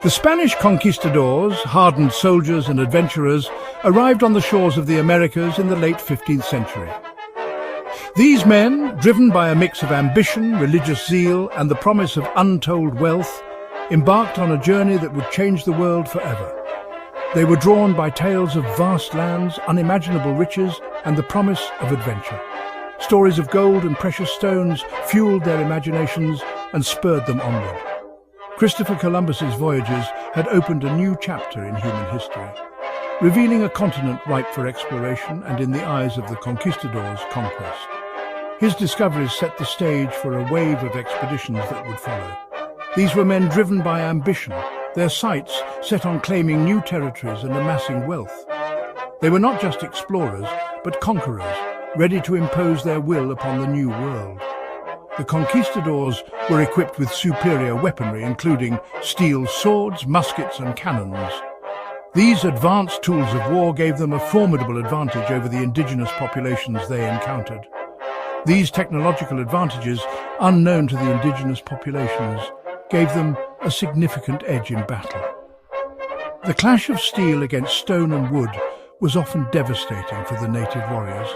The Spanish conquistadors, hardened soldiers and adventurers, arrived on the shores of the Americas in the late 15th century. These men, driven by a mix of ambition, religious zeal, and the promise of untold wealth, embarked on a journey that would change the world forever. They were drawn by tales of vast lands, unimaginable riches, and the promise of adventure. Stories of gold and precious stones fueled their imaginations and spurred them onward. Christopher Columbus's voyages had opened a new chapter in human history, revealing a continent ripe for exploration and, in the eyes of the conquistadors, conquest. His discoveries set the stage for a wave of expeditions that would follow. These were men driven by ambition, their sights set on claiming new territories and amassing wealth. They were not just explorers, but conquerors, ready to impose their will upon the new world. The conquistadors were equipped with superior weaponry, including steel swords, muskets, and cannons. These advanced tools of war gave them a formidable advantage over the indigenous populations they encountered. These technological advantages, unknown to the indigenous populations, gave them a significant edge in battle. The clash of steel against stone and wood was often devastating for the native warriors.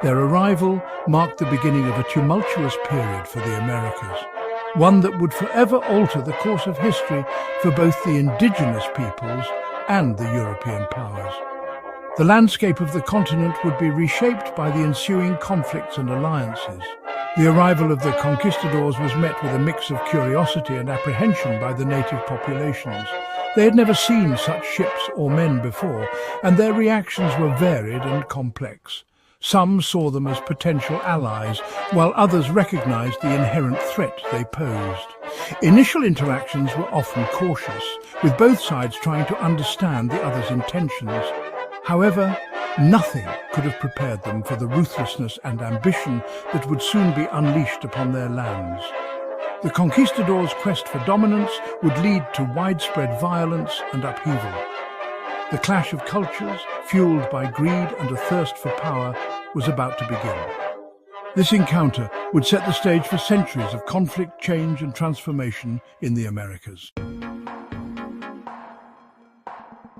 Their arrival marked the beginning of a tumultuous period for the Americas, one that would forever alter the course of history for both the indigenous peoples and the European powers. The landscape of the continent would be reshaped by the ensuing conflicts and alliances. The arrival of the conquistadors was met with a mix of curiosity and apprehension by the native populations. They had never seen such ships or men before, and their reactions were varied and complex. Some saw them as potential allies, while others recognized the inherent threat they posed. Initial interactions were often cautious, with both sides trying to understand the other's intentions. However, nothing could have prepared them for the ruthlessness and ambition that would soon be unleashed upon their lands. The conquistadors' quest for dominance would lead to widespread violence and upheaval. The clash of cultures, fueled by greed and a thirst for power, was about to begin. This encounter would set the stage for centuries of conflict, change, and transformation in the Americas.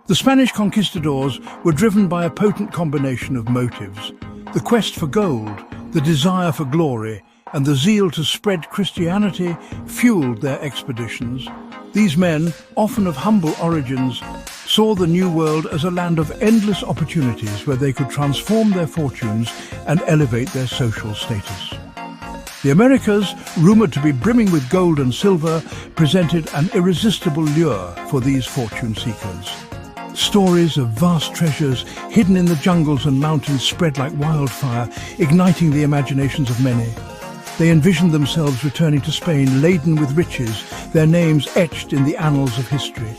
The Spanish conquistadors were driven by a potent combination of motives: the quest for gold, the desire for glory, and the zeal to spread Christianity fueled their expeditions. These men, often of humble origins, saw the New World as a land of endless opportunities where they could transform their fortunes and elevate their social status. The Americas, rumored to be brimming with gold and silver, presented an irresistible lure for these fortune seekers. Stories of vast treasures hidden in the jungles and mountains spread like wildfire, igniting the imaginations of many. They envisioned themselves returning to Spain laden with riches, their names etched in the annals of history.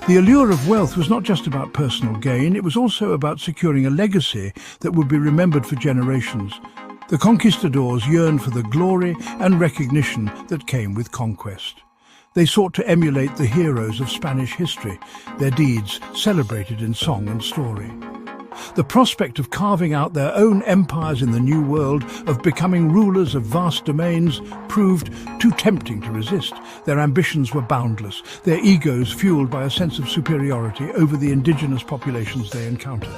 The allure of wealth was not just about personal gain, it was also about securing a legacy that would be remembered for generations. The conquistadors yearned for the glory and recognition that came with conquest. They sought to emulate the heroes of Spanish history, their deeds celebrated in song and story. The prospect of carving out their own empires in the New World, of becoming rulers of vast domains, proved too tempting to resist. Their ambitions were boundless, their egos fueled by a sense of superiority over the indigenous populations they encountered.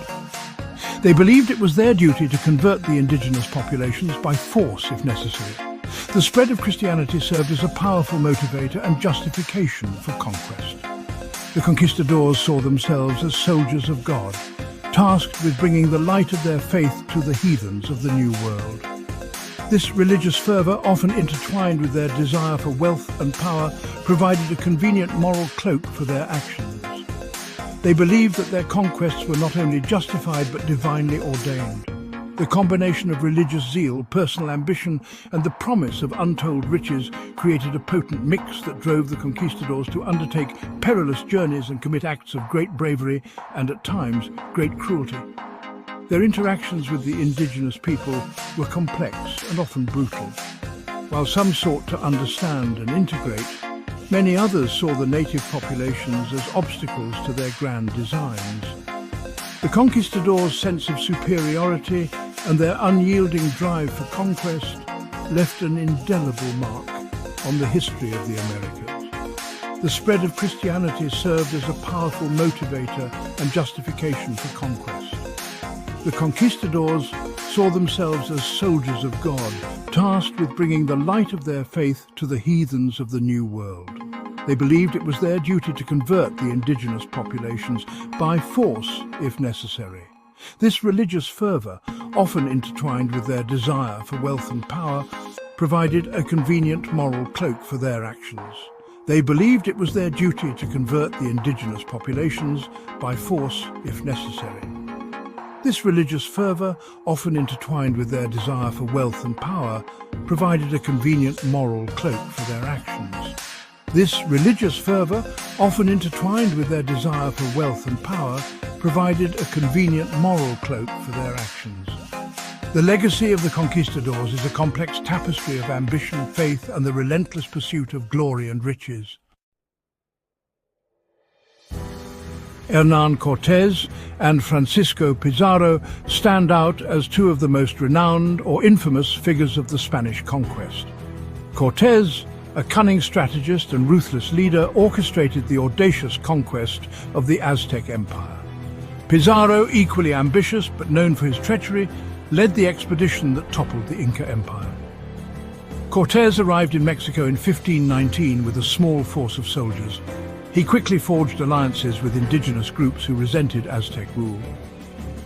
They believed it was their duty to convert the indigenous populations by force if necessary. The spread of Christianity served as a powerful motivator and justification for conquest. The conquistadors saw themselves as soldiers of God, tasked with bringing the light of their faith to the heathens of the New World. This religious fervour, often intertwined with their desire for wealth and power, provided a convenient moral cloak for their actions. They believed that their conquests were not only justified but divinely ordained. The combination of religious zeal, personal ambition, and the promise of untold riches created a potent mix that drove the conquistadors to undertake perilous journeys and commit acts of great bravery and, at times, great cruelty. Their interactions with the indigenous people were complex and often brutal. While some sought to understand and integrate, many others saw the native populations as obstacles to their grand designs. The conquistadors' sense of superiority and their unyielding drive for conquest left an indelible mark on the history of the Americas. the spread of Christianity served as a powerful motivator and justification for conquest. The conquistadors saw themselves as soldiers of God, tasked with bringing the light of their faith to the heathens of the New World. They believed it was their duty to convert the indigenous populations by force, if necessary. This religious fervour, often intertwined with their desire for wealth and power, provided a convenient moral cloak for their actions. They believed it was their duty to convert the indigenous populations by force, if necessary. This religious fervour, often intertwined with their desire for wealth and power, provided a convenient moral cloak for their actions. This religious fervour, often intertwined with their desire for wealth and power, provided a convenient moral cloak for their actions. The legacy of the conquistadors is a complex tapestry of ambition, faith, and the relentless pursuit of glory and riches. Hernán Cortés and Francisco Pizarro stand out as two of the most renowned or infamous figures of the Spanish conquest. Cortés, a cunning strategist and ruthless leader, orchestrated the audacious conquest of the Aztec Empire. Pizarro, equally ambitious but known for his treachery, led the expedition that toppled the Inca Empire. Cortés arrived in Mexico in 1519 with a small force of soldiers. He quickly forged alliances with indigenous groups who resented Aztec rule.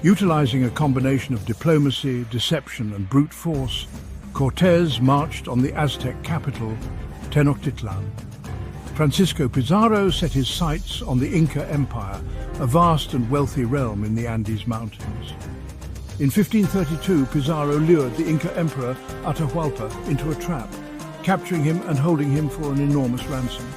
Utilizing a combination of diplomacy, deception, and brute force, Cortés marched on the Aztec capital, Tenochtitlan. Francisco Pizarro set his sights on the Inca Empire, a vast and wealthy realm in the Andes Mountains. In 1532, Pizarro lured the Inca emperor Atahualpa into a trap, capturing him and holding him for an enormous ransom.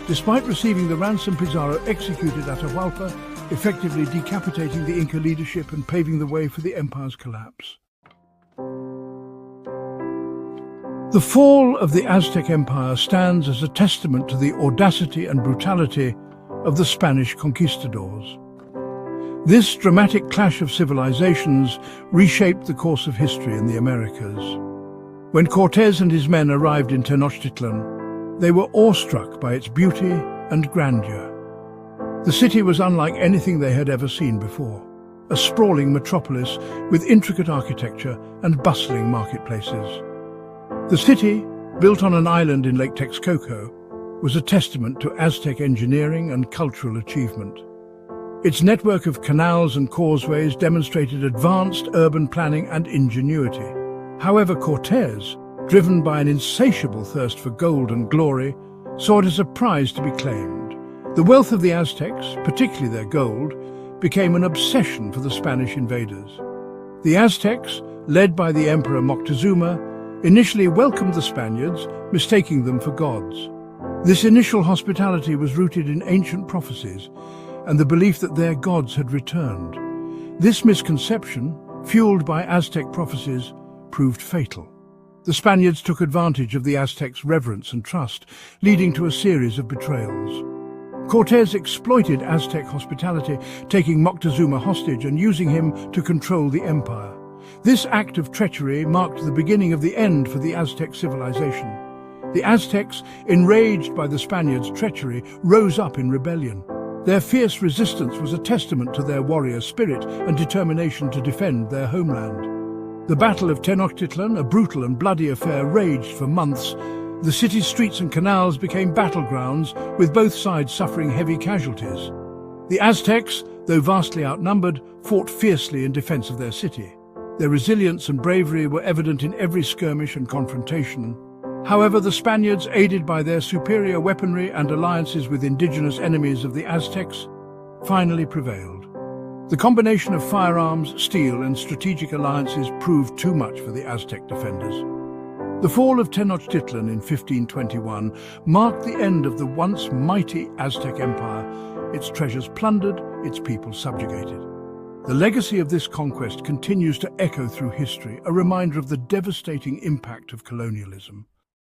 Despite receiving the ransom, Pizarro executed Atahualpa, effectively decapitating the Inca leadership and paving the way for the empire's collapse. The fall of the Aztec Empire stands as a testament to the audacity and brutality of the Spanish conquistadors. This dramatic clash of civilizations reshaped the course of history in the Americas. When Cortés and his men arrived in Tenochtitlan, they were awestruck by its beauty and grandeur. The city was unlike anything they had ever seen before, a sprawling metropolis with intricate architecture and bustling marketplaces. The city, built on an island in Lake Texcoco, was a testament to Aztec engineering and cultural achievement. Its network of canals and causeways demonstrated advanced urban planning and ingenuity. However, Cortés, driven by an insatiable thirst for gold and glory, saw it as a prize to be claimed. The wealth of the Aztecs, particularly their gold, became an obsession for the Spanish invaders. The Aztecs, led by the Emperor Moctezuma, initially welcomed the Spaniards, mistaking them for gods. This initial hospitality was rooted in ancient prophecies and the belief that their gods had returned. This misconception, fueled by Aztec prophecies, proved fatal. The Spaniards took advantage of the Aztecs' reverence and trust, leading to a series of betrayals. Cortés exploited Aztec hospitality, taking Moctezuma hostage and using him to control the empire. This act of treachery marked the beginning of the end for the Aztec civilization. The Aztecs, enraged by the Spaniards' treachery, rose up in rebellion. Their fierce resistance was a testament to their warrior spirit and determination to defend their homeland. The Battle of Tenochtitlan, a brutal and bloody affair, raged for months. The city's streets and canals became battlegrounds, with both sides suffering heavy casualties. The Aztecs, though vastly outnumbered, fought fiercely in defense of their city. Their resilience and bravery were evident in every skirmish and confrontation. However, the Spaniards, aided by their superior weaponry and alliances with indigenous enemies of the Aztecs, finally prevailed. The combination of firearms, steel, and strategic alliances proved too much for the Aztec defenders. The fall of Tenochtitlan in 1521 marked the end of the once mighty Aztec Empire, its treasures plundered, its people subjugated. The legacy of this conquest continues to echo through history, a reminder of the devastating impact of colonialism.